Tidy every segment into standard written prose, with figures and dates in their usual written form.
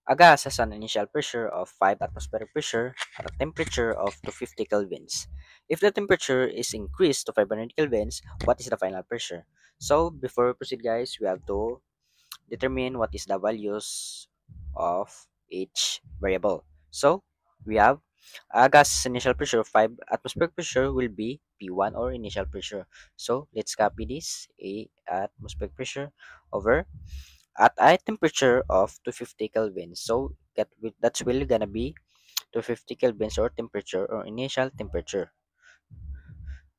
A gas has an initial pressure of 5 atmospheric pressure at a temperature of 250 kelvins. If the temperature is increased to 500 kelvins, what is the final pressure? So, before we proceed guys, we have to determine what is the values of each variable. So, we have a gas initial pressure of 5 atmospheric pressure will be P1 or initial pressure. So, let's copy this A atmospheric pressure over at a temperature of 250 Kelvin. So that's really gonna be 250 kelvins or temperature or initial temperature.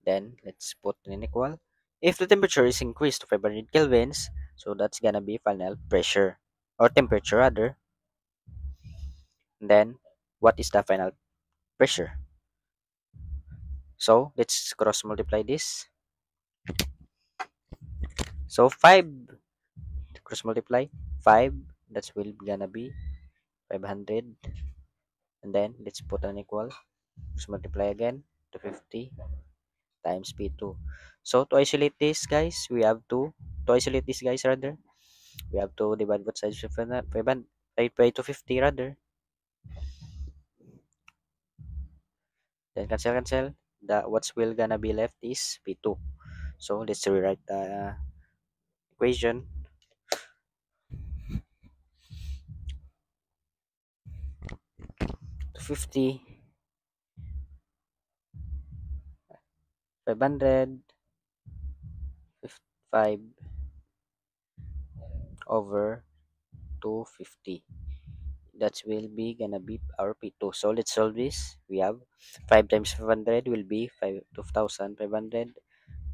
Then let's put an equal. If the temperature is increased to 500 kelvins, so that's gonna be final pressure or temperature rather. Then what is the final pressure? So let's cross multiply this. So 5 cross multiply 5, that's will gonna be 500, and then let's put an equal, cross multiply again to 50 times P2. So to isolate this guys, we have to isolate this guys rather, we have to divide both sides with 5 by 250 rather. Then cancel. The what's will gonna be left is P2. So let's rewrite the equation. 250, 500, 5 over 250. That will be gonna be our P2. So let's solve this. We have 5 times 500 will be 2500.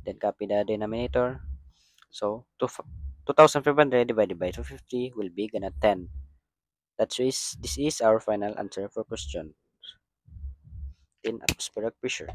Then copy the denominator. So 2500 divided by 250 will be gonna 10. This is our final answer for question in atmospheric pressure.